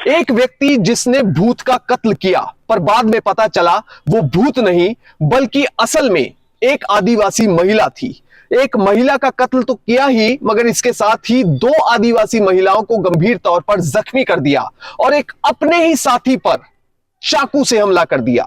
एक व्यक्ति जिसने भूत का कत्ल किया, पर बाद में पता चला वो भूत नहीं बल्कि असल में एक आदिवासी महिला थी। एक महिला का कत्ल तो किया ही, मगर इसके साथ ही दो आदिवासी महिलाओं को गंभीर तौर पर जख्मी कर दिया और एक अपने ही साथी पर चाकू से हमला कर दिया।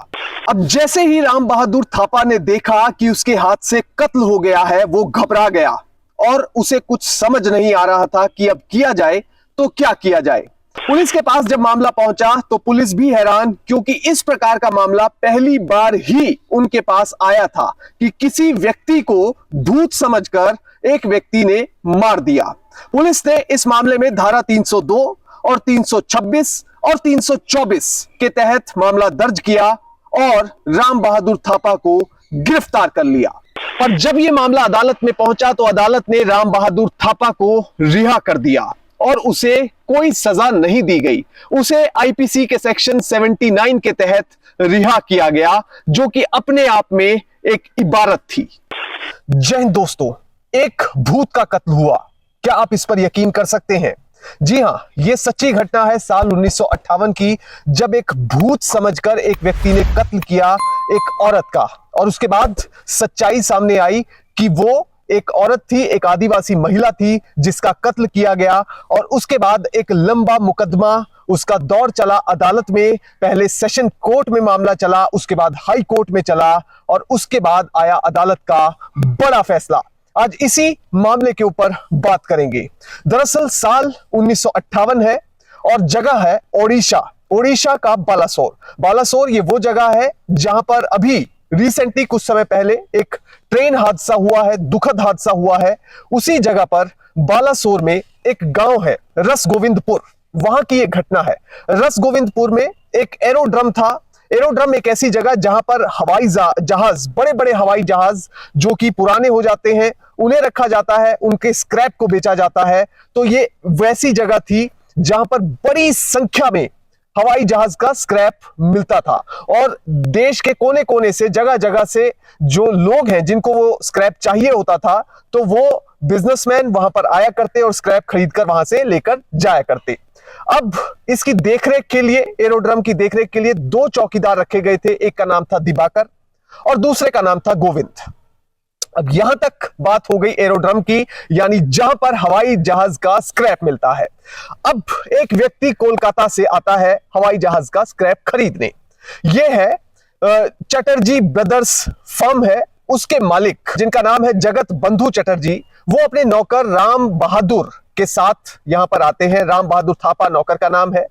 अब जैसे ही राम बहादुर थापा ने देखा कि उसके हाथ से कत्ल हो गया है, वो घबरा गया और उसे कुछ समझ नहीं आ रहा था कि अब किया जाए तो क्या किया जाए। पुलिस के पास जब मामला पहुंचा तो पुलिस भी हैरान, क्योंकि इस प्रकार का मामला पहली बार ही उनके पास आया था कि किसी व्यक्ति को भूत समझकर एक व्यक्ति ने मार दिया। पुलिस ने इस मामले में धारा 302 और 326 और 324 के तहत मामला दर्ज किया और राम बहादुर थापा को गिरफ्तार कर लिया। पर जब यह मामला अदालत में पहुंचा तो अदालत ने राम बहादुर थापा को रिहा कर दिया और उसे कोई सजा नहीं दी गई। उसे आईपीसी के सेक्शन 79 के तहत रिहा किया गया, जो कि अपने आप में एक इबारत थी। जय हिंद दोस्तों, एक भूत का कत्ल हुआ, क्या आप इस पर यकीन कर सकते हैं? जी हां, यह सच्ची घटना है साल 1958 की, जब एक भूत समझकर एक व्यक्ति ने कत्ल किया एक औरत का, और उसके बाद सच्चाई सामने आई कि वो एक औरत थी, एक आदिवासी महिला थी जिसका कत्ल किया गया। और उसके बाद एक लंबा मुकदमा उसका दौर चला अदालत में। पहले सेशन कोर्ट में मामला चला, उसके बाद हाई कोर्ट में चला और उसके बाद आया अदालत का बड़ा फैसला। आज इसी मामले के ऊपर बात करेंगे। दरअसल साल 1958 है और जगह है ओडिशा का बालासोर। बालासोर ये वो जगह है जहां पर अभी रिसेंटली कुछ समय पहले एक ट्रेन हादसा हुआ है, दुखद हादसा हुआ है। उसी जगह पर बालासोर में एक गांव है रसगोविंदपुर, वहां की एक घटना है। रसगोविंदपुर में एक एरोड्रम था। एरोड्रम एक ऐसी जगह जहां पर हवाई जहाज, बड़े बड़े हवाई जहाज जो कि पुराने हो जाते हैं, उन्हें रखा जाता है, उनके स्क्रैप को बेचा जाता है। तो ये वैसी जगह थी जहां पर बड़ी संख्या में हवाई जहाज का स्क्रैप मिलता था और देश के कोने कोने से, जगह जगह से जो लोग हैं जिनको वो स्क्रैप चाहिए होता था, तो वो बिजनेसमैन वहां पर आया करते और स्क्रैप खरीदकर वहां से लेकर जाया करते। अब इसकी देखरेख के लिए, एरोड्रम की देखरेख के लिए दो चौकीदार रखे गए थे। एक का नाम था दिवाकर और दूसरे का नाम था गोविंद। अब यहां तक बात हो गई एरोड्रम की, यानी जहां पर हवाई जहाज का स्क्रैप मिलता है। अब एक व्यक्ति कोलकाता से आता है हवाई जहाज का स्क्रैप खरीदने। यह है चटर्जी ब्रदर्स फर्म है। उसके मालिक, जिनका नाम है जगत बंधु चटर्जी, वो अपने नौकर राम बहादुर के साथ यहां पर आते हैं। राम बहादुर थापा नौकर का नाम है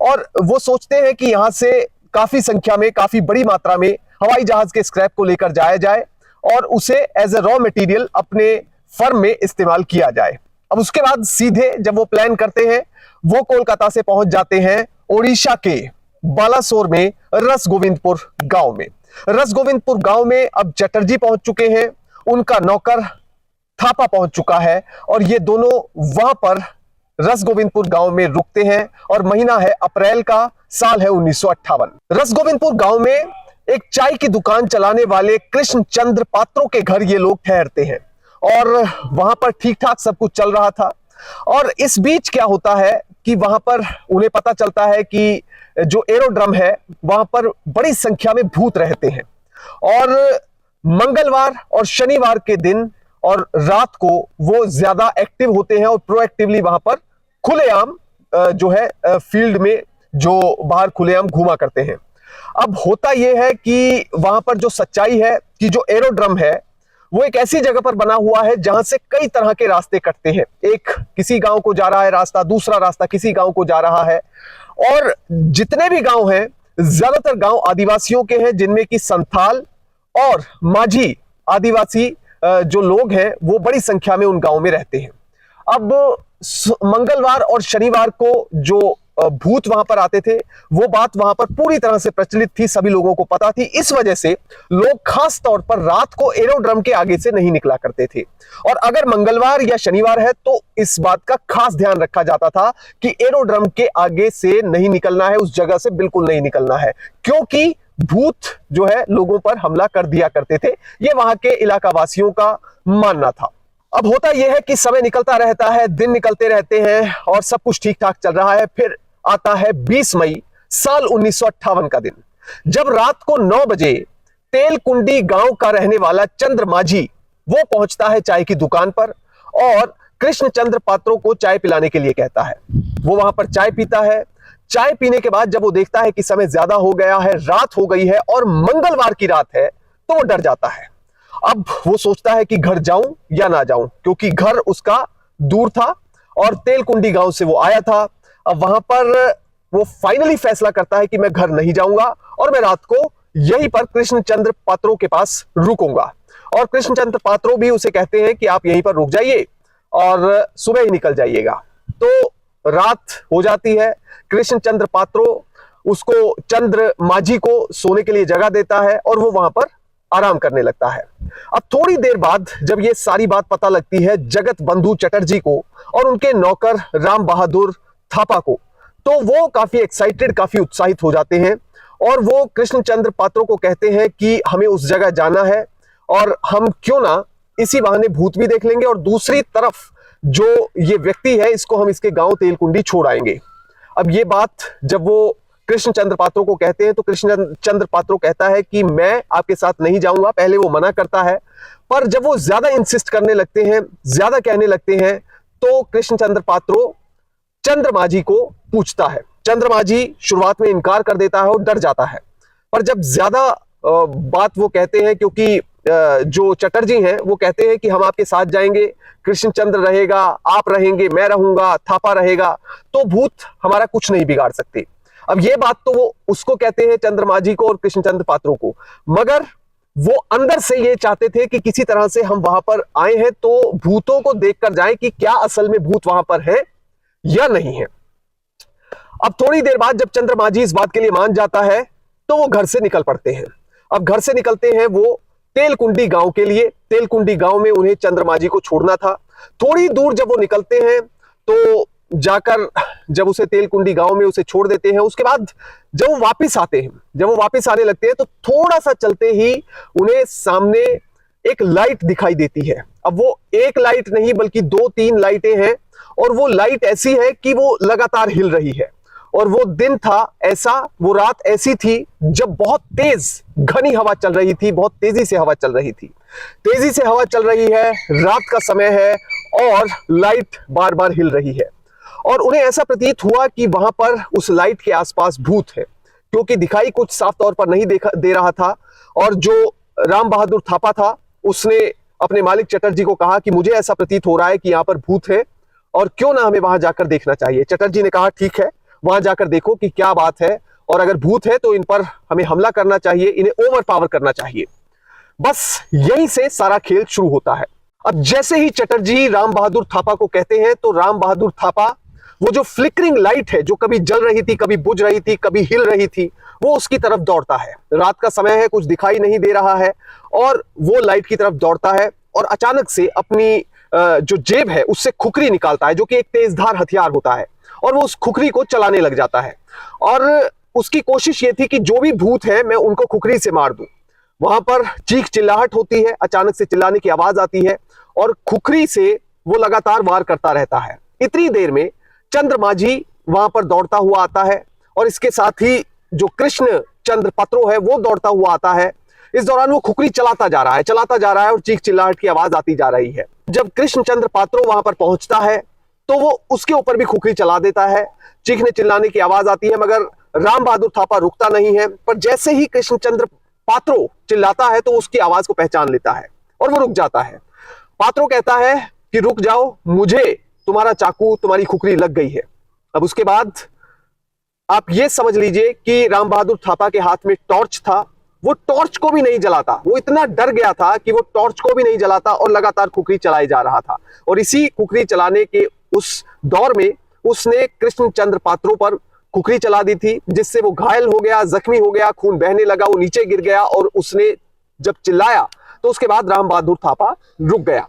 और वो सोचते हैं कि यहां से काफी संख्या में, काफी बड़ी मात्रा में हवाई जहाज के स्क्रैप को लेकर जाया जाए और उसे एज ए रॉ मटेरियल अपने फर्म में इस्तेमाल किया जाए। अब उसके बाद सीधे जब वो प्लान करते हैं, वो कोलकाता से पहुंच जाते हैं ओडिशा के बालासोर में रसगोविंदपुर गांव में। रसगोविंदपुर गांव में अब चटर्जी पहुंच चुके हैं, उनका नौकर थापा पहुंच चुका है और ये दोनों वहां पर रसगोविंदपुर गांव में रुकते हैं और महीना है अप्रैल का, साल है 1958। रसगोविंदपुर गांव में एक चाय की दुकान चलाने वाले कृष्ण चंद्र पात्रों के घर ये लोग ठहरते हैं और वहां पर ठीक ठाक सब कुछ चल रहा था। और इस बीच क्या होता है कि वहां पर उन्हें पता चलता है कि जो एरोड्रम है वहां पर बड़ी संख्या में भूत रहते हैं और मंगलवार और शनिवार के दिन और रात को वो ज्यादा एक्टिव होते हैं और प्रोएक्टिवली वहां पर खुलेआम जो है फील्ड में जो बाहर खुलेआम घूमा करते हैं। अब होता यह है कि वहां पर जो सच्चाई है कि जो एरोड्रम है वो एक ऐसी जगह पर बना हुआ है जहां से कई तरह के रास्ते कटते हैं। एक किसी गांव को जा रहा है रास्ता, दूसरा रास्ता किसी गांव को जा रहा है और जितने भी गांव हैं, ज्यादातर गांव आदिवासियों के हैं, जिनमें कि संथाल और माझी आदिवासी जो लोग हैं वो बड़ी संख्या में उन गांव में रहते हैं। अब मंगलवार और शनिवार को जो भूत वहां पर आते थे, वो बात वहां पर पूरी तरह से प्रचलित थी, सभी लोगों को पता थी। इस वजह से लोग खास तौर पर रात को एरोड्रम के आगे से नहीं निकला करते थे और अगर मंगलवार या शनिवार है तो इस बात का खास ध्यान रखा जाता था कि एरोड्रम के आगे से नहीं निकलना है, उस जगह से बिल्कुल नहीं निकलना है, क्योंकि भूत जो है लोगों पर हमला कर दिया करते थे। यह वहां के इलाका वासियों का मानना था। अब होता यह है कि समय निकलता रहता है, दिन निकलते रहते हैं और सब कुछ ठीक ठाक चल रहा है। फिर आता है 20 मई साल 1958 का दिन, जब रात को 9 बजे तेलकुंडी गांव का रहने वाला चंद्र माझी वो पहुंचता है चाय की दुकान पर और कृष्णचंद्र पात्रों को चाय पिलाने के लिए कहता है। वो वहां पर चाय पीता है। चाय पीने के बाद जब वो देखता है कि समय ज्यादा हो गया है, रात हो गई है और मंगलवार की रात है, तो वो डर जाता है। अब वो सोचता है कि घर जाऊं या ना जाऊं, क्योंकि घर उसका दूर था और तेलकुंडी गांव से वो आया था। अब वहां पर वो फाइनली फैसला करता है कि मैं घर नहीं जाऊंगा और मैं रात को यहीं पर कृष्णचंद्र पात्रों के पास रुकूंगा। और कृष्णचंद्र पात्रों भी उसे कहते हैं कि आप यहीं पर रुक जाइए और सुबह ही निकल जाइएगा। तो रात हो जाती है। कृष्णचंद्र पात्रों उसको चंद्र माझी को सोने के लिए जगह देता है और वो वहां पर आराम करने लगता है। अब थोड़ी देर बाद जब ये सारी बात पता लगती है जगत बंधु चटर्जी को और उनके नौकर राम बहादुर थापा को, तो वो काफी एक्साइटेड, काफी उत्साहित हो जाते हैं और वो कृष्णचंद्र पात्रों को कहते हैं कि हमें उस जगह जाना है और हम क्यों ना इसी बहाने भूत भी देख लेंगे और दूसरी तरफ जो ये व्यक्ति है इसको हम इसके गांव तेलकुंडी छोड़ आएंगे। अब ये बात जब वो कृष्णचंद्र पात्रों को कहते हैं तो कृष्णचंद्र पात्रों कहता है कि मैं आपके साथ नहीं जाऊंगा। पहले वो मना करता है, पर जब वो ज्यादा इंसिस्ट करने लगते हैं, ज्यादा कहने लगते हैं, तो कृष्णचंद्र पात्रों चंद्रमाझी को पूछता है। चंद्रमाझी शुरुआत में इनकार कर देता है और डर जाता है, पर जब ज्यादा बात वो कहते हैं, क्योंकि जो चटर्जी हैं वो कहते हैं कि हम आपके साथ जाएंगे, कृष्णचंद्र रहेगा, आप रहेंगे, मैं रहूंगा, थापा रहेगा, तो भूत हमारा कुछ नहीं बिगाड़ सकते। अब ये बात तो वो उसको कहते हैं चंद्रमाझी को और कृष्णचंद्र पात्रों को, मगर वो अंदर से ये चाहते थे कि किसी तरह से हम वहां पर आए हैं तो भूतों को देखकर जाएं कि क्या असल में भूत वहां पर है या नहीं है। अब थोड़ी देर बाद जब चंद्रमाझी इस बात के लिए मान जाता है तो वो घर से निकल पड़ते हैं। अब घर से निकलते हैं वो तेलकुंडी गांव के लिए। तेलकुंडी गांव में उन्हें चंद्रमाझी को छोड़ना था। थोड़ी दूर जब वो निकलते हैं तो जाकर जब उसे तेलकुंडी गांव में उसे छोड़ देते हैं, उसके बाद जब वो वापस आते हैं, जब वो वापस आने लगते हैं तो थोड़ा सा चलते ही उन्हें सामने एक लाइट दिखाई देती है। अब वो एक लाइट नहीं बल्कि 2-3 लाइटें हैं और वो लाइट ऐसी है कि वो लगातार हिल रही है। और वो दिन था ऐसा, वो रात ऐसी थी जब बहुत तेज घनी हवा चल रही थी, बहुत तेजी से हवा चल रही थी। तेजी से हवा चल रही है, रात का समय है और लाइट बार बार हिल रही है और उन्हें ऐसा प्रतीत हुआ कि वहां पर उस लाइट के आसपास भूत है, क्योंकि दिखाई कुछ साफ तौर पर नहीं दे रहा था। और जो राम बहादुर थापा था उसने अपने मालिक चटर्जी को कहा कि मुझे ऐसा प्रतीत हो रहा है कि यहाँ पर भूत है और क्यों ना हमें वहां जाकर देखना चाहिए। चटर्जी ने कहा ठीक है, वहां जाकर देखो कि क्या बात है और अगर भूत है तो इन पर हमें हमला करना चाहिए, इन्हें ओवर पावर करना चाहिए। बस यहीं से सारा खेल शुरू होता है। अब जैसे ही चटर्जी राम बहादुर थापा को कहते हैं तो राम बहादुर थापा वो जो फ्लिकरिंग लाइट है जो कभी जल रही थी, कभी बुझ रही थी, कभी हिल रही थी, वो उसकी तरफ दौड़ता है। रात का समय है, कुछ दिखाई नहीं दे रहा है और वो लाइट की तरफ दौड़ता है और अचानक से अपनी जो जेब है उससे खुखरी निकालता है, जो कि एक तेजधार हथियार होता है, और वो उस खुखरी को चलाने लग जाता है। और उसकी कोशिश ये थी कि जो भी भूत है मैं उनको खुखरी से मार दूं। वहां पर चीख चिल्लाहट होती है, अचानक से चिल्लाने की आवाज आती है और खुखरी से वो लगातार वार करता रहता है। इतनी देर में चंद्रमाझी वहां पर दौड़ता हुआ आता है और इसके साथ ही जो कृष्ण चंद्र पात्रों है वो दौड़ता हुआ आता है। इस दौरान वो खुखरी चलाता जा रहा है और चीख चिल्लाहट की आवाज आती जा रही है। जब कृष्णचंद्र पात्रों वहां पर पहुंचता है तो वो उसके ऊपर भी खुखरी चला देता है। चीखने चिल्लाने की आवाज आती है मगर राम बहादुर थापा रुकता नहीं है। पर जैसे ही कृष्णचंद्र पात्रों चिल्लाता है तो उसकी आवाज को पहचान लेता है और वो रुक जाता है। पात्रों कहता है कि रुक जाओ, मुझे तुम्हारा चाकू, तुम्हारी खुखरी लग गई है। अब उसके बाद आप ये समझ लीजिए कि राम बहादुर थापा के हाथ में टॉर्च था, वो टॉर्च को भी नहीं जलाता। वो इतना डर गया था कि वो टॉर्च को भी नहीं जलाता और लगातार खुखरी चलाई जा रहा था। और इसी खुखरी चलाने के उस दौर में उसने कृष्णचंद्र पात्रों पर खुखरी चला दी थी, जिससे वो घायल हो गया, जख्मी हो गया, खून बहने लगा, वो नीचे गिर गया और उसने जब चिल्लाया तो उसके बाद राम बहादुर थापा रुक गया।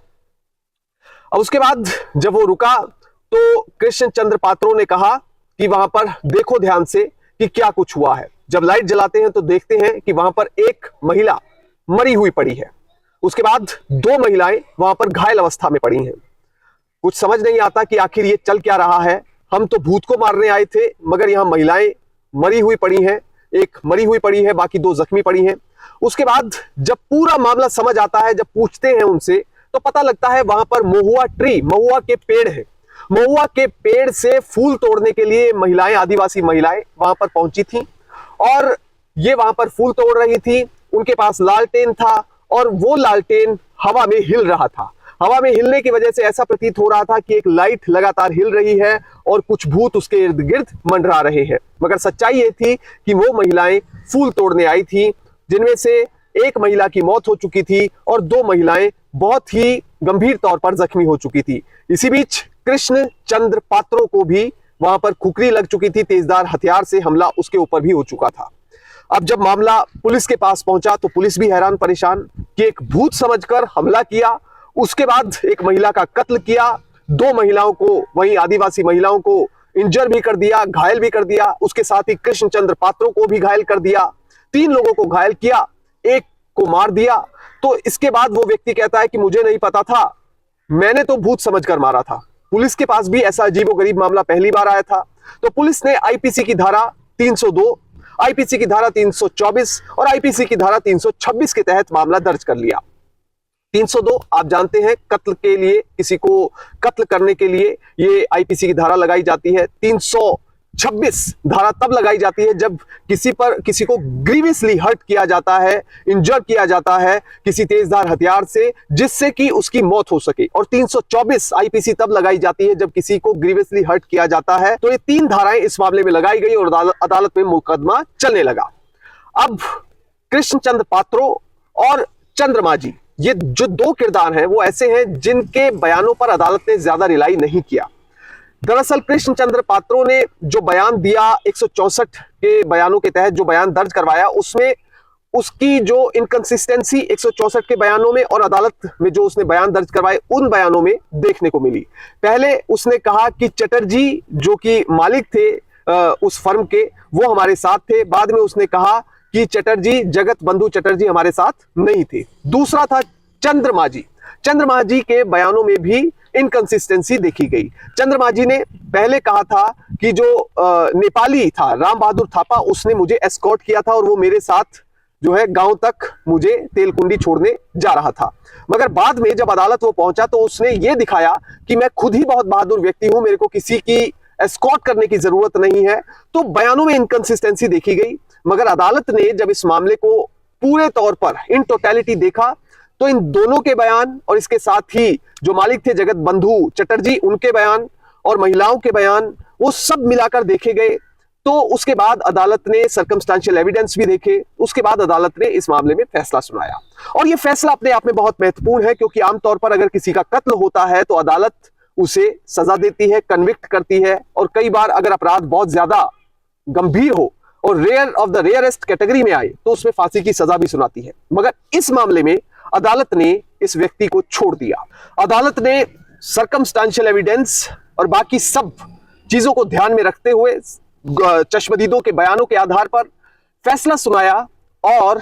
अब उसके बाद जब वो रुका तो कृष्णचंद्र पात्रों ने कहा कि वहां पर देखो ध्यान से कि क्या कुछ हुआ है। जब लाइट जलाते हैं तो देखते हैं कि वहां पर एक महिला मरी हुई पड़ी है। उसके बाद 2 महिलाएं वहां पर घायल अवस्था में पड़ी हैं। कुछ समझ नहीं आता कि आखिर ये चल क्या रहा है। हम तो भूत को मारने आए थे, मगर यहाँ महिलाएं मरी हुई पड़ी हैं, एक मरी हुई पड़ी है, बाकी 2 जख्मी पड़ी हैं। उसके बाद जब पूरा मामला समझ आता है, जब पूछते हैं उनसे, तो पता लगता है वहां पर महुआ ट्री, महुआ के पेड़ है। महुआ के पेड़ से फूल तोड़ने के लिए महिलाएं, आदिवासी महिलाएं वहां पर पहुंची थी और ये वहां पर फूल तोड़ रही थी। उनके पास लालटेन था और वो लालटेन हवा में हिल रहा था। हवा में हिलने की वजह से ऐसा प्रतीत हो रहा था कि एक लाइट लगातार हिल रही है और कुछ भूत उसके इर्द गिर्द मंडरा रहे हैं। मगर सच्चाई ये थी कि वो महिलाएं फूल तोड़ने आई थी, जिनमें से एक महिला की मौत हो चुकी थी और 2 महिलाएं बहुत ही गंभीर तौर पर जख्मी हो चुकी थी। इसी बीच कृष्ण चंद्र पात्रों को भी वहां पर खुकरी लग चुकी थी, तेजधार हथियार से हमला उसके ऊपर भी हो चुका था। अब जब मामला पुलिस के पास पहुंचा तो पुलिस भी हैरान परेशान कि एक भूत समझकर हमला किया, उसके बाद एक महिला का कत्ल किया, 2 महिलाओं को, वहीं आदिवासी महिलाओं को इंजर भी कर दिया, घायल भी कर दिया, उसके साथ ही कृष्णचंद्र पात्रों को भी घायल कर दिया, 3 लोगों को घायल किया, 1 को मार दिया। तो इसके बाद वो व्यक्ति कहता है कि मुझे नहीं पता था, मैंने तो भूत समझकर मारा था। पुलिस के पास भी ऐसा अजीबोगरीब मामला पहली बार आया था। तो पुलिस ने आईपीसी की धारा 302, आईपीसी की धारा 324 और आईपीसी की धारा 326 के तहत मामला दर्ज कर लिया। 302 आप जानते हैं, कत्ल के लिए, किसी को कत्ल करने के लिए ये आईपीसी की धारा लगाई जाती है। 326 धारा तब लगाई जाती है जब किसी को ग्रीवियसली हर्ट किया जाता है, इंजर किया जाता है किसी तेजधार हथियार से, जिससे कि उसकी मौत हो सके। और 324 आईपीसी तब लगाई जाती है जब किसी को ग्रीवियसली हर्ट किया जाता है। तो ये 3 धाराएं इस मामले में लगाई गई और अदालत में मुकदमा चलने लगा। अब कृष्णचंद्र पात्रों और चंद्रमा जी, ये जो 2 किरदार हैं वो ऐसे हैं जिनके बयानों पर अदालत ने ज्यादा रिलाई नहीं किया। दरअसल कृष्णचंद्र पात्रों ने जो बयान दिया, 164 के बयानों के तहत जो बयान दर्ज करवाया, उसमें उसकी जो इनकंसिस्टेंसी 164 के बयानों में और अदालत में जो उसने बयान दर्ज करवाए उन बयानों में देखने को मिली। पहले उसने कहा कि चटर्जी जो कि मालिक थे उस फर्म के, वो हमारे साथ थे। बाद में उसने कहा कि चटर्जी, जगत बंधु चटर्जी हमारे साथ नहीं थे। दूसरा था चंद्रमा जी। चंद्रमा जी के बयानों में भी इनकंसिस्टेंसी देखी गई। चंद्रमा जी ने पहले कहा था कि जो नेपाली था राम बहादुर थापा, उसने मुझे एस्कॉर्ट किया था और वो मेरे साथ जो है गांव तक मुझे तेलकुंडी छोड़ने जा रहा था। मगर बाद में जब अदालत वो पहुंचा तो उसने ये दिखाया कि मैं खुद ही बहुत बहादुर व्यक्ति हूं, मेरे को किसी की एस्कॉर्ट करने की जरूरत नहीं है। तो बयानों में इनकंसिस्टेंसी देखी गई। मगर अदालत ने जब इस मामले को पूरे तौर पर इन टोटलिटी देखा तो इन दोनों के बयान और इसके साथ ही जो मालिक थे जगत बंधु चटर्जी, उनके बयान और महिलाओं के बयान, वो सब मिलाकर देखे गए। तो उसके बाद अदालत ने सर्कमस्टेंशियल एविडेंस भी देखे। उसके बाद अदालत ने इस मामले में फैसला सुनाया और यह फैसला अपने आप में बहुत महत्वपूर्ण है, क्योंकि आमतौर पर अगर किसी का कत्ल होता है तो अदालत उसे सजा देती है, कन्विक्ट करती है, और कई बार अगर अपराध बहुत ज्यादा गंभीर हो और rare of the rarest category में आए तो उसमें फांसी की सजा भी सुनाती है। मगर इस मामले में अदालत ने इस व्यक्ति को छोड़ दिया। अदालत ने सर्कमस्टेंशियल एविडेंस और बाकी सब चीजों को ध्यान में रखते हुए चश्मदीदों के बयानों के आधार पर फैसला सुनाया और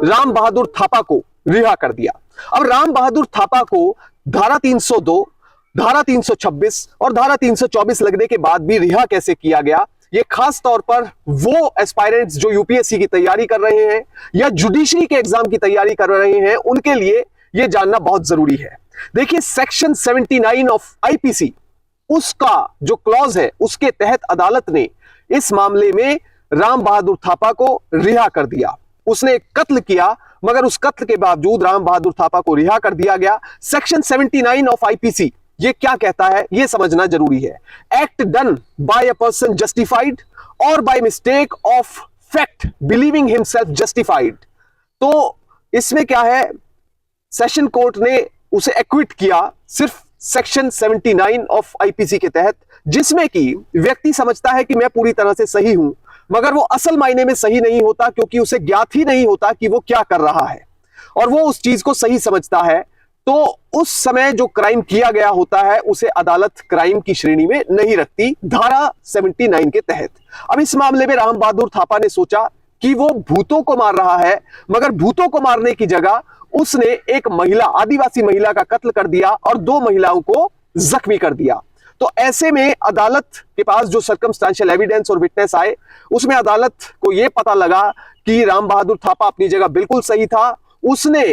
राम बहादुर थापा को रिहा कर दिया। अब राम बहादुर थापा को धारा 302, धारा 326 और धारा 324 लगने के बाद भी रिहा कैसे किया गया, ये खास तौर पर वो एस्पायरेंट्स जो यूपीएससी की तैयारी कर रहे हैं या जुडिशरी के एग्जाम की तैयारी कर रहे हैं, उनके लिए ये जानना बहुत जरूरी है। देखिए, सेक्शन 79 ऑफ आईपीसी, उसका जो क्लॉज है, उसके तहत अदालत ने इस मामले में राम बहादुर थापा को रिहा कर दिया। उसने एक कत्ल किया, मगर उस कत्ल के बावजूद राम बहादुर थापा को रिहा कर दिया गया। सेक्शन 79 ऑफ आईपीसी ये क्या कहता है, ये समझना जरूरी है। Act done by a person justified और by mistake of fact believing himself justified. तो इसमें क्या है, सेशन कोर्ट ने उसे एक्विट किया सिर्फ सेक्शन 79 ऑफ आईपीसी के तहत, जिसमें कि व्यक्ति समझता है कि मैं पूरी तरह से सही हूं, मगर वो असल मायने में सही नहीं होता, क्योंकि उसे ज्ञात ही नहीं होता कि वो क्या कर रहा है और वो उस चीज को सही समझता है। तो उस समय जो क्राइम किया गया होता है उसे अदालत क्राइम की श्रेणी में नहीं रखती धारा 79 के तहत। अब इस मामले में राम बहादुर थापा ने सोचा कि वो भूतों को मार रहा है, मगर भूतों को मारने की जगह उसने एक महिला, आदिवासी महिला का कत्ल कर दिया और 2 महिलाओं को जख्मी कर दिया। तो ऐसे में अदालत के पास जो सर्कमस्टेंशियल एविडेंस और विटनेस आए, उसमें अदालत को यह पता लगा कि राम बहादुर थापा अपनी जगह बिल्कुल सही था। उसने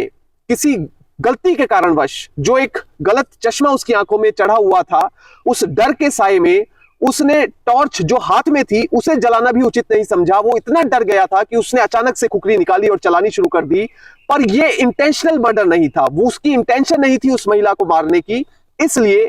किसी गलती के कारणवश जो एक गलत चश्मा उसकी आंखों में चढ़ा हुआ था, उस डर के साए में उसने टॉर्च जो हाथ में थी उसे जलाना भी उचित नहीं समझा। वो इतना डर गया था कि उसने अचानक से खुखरी निकाली और चलानी शुरू कर दी। पर यह इंटेंशनल मर्डर नहीं था, वो उसकी इंटेंशन नहीं थी उस महिला को मारने की, इसलिए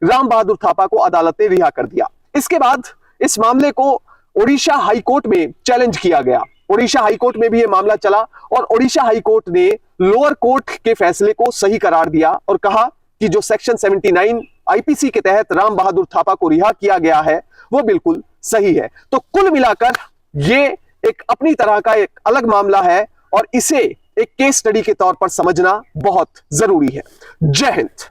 राम बहादुर थापा को अदालत ने रिहा कर दिया। इसके बाद इस मामले को ओडिशा हाईकोर्ट में चैलेंज किया गया। ओडिशा हाईकोर्ट में भी यह मामला चला और ओडिशा हाईकोर्ट ने लोअर कोर्ट के फैसले को सही करार दिया और कहा कि जो सेक्शन 79 आईपीसी के तहत राम बहादुर थापा को रिहा किया गया है वो बिल्कुल सही है। तो कुल मिलाकर ये एक अपनी तरह का एक अलग मामला है और इसे एक केस स्टडी के तौर पर समझना बहुत जरूरी है। जय हिंद।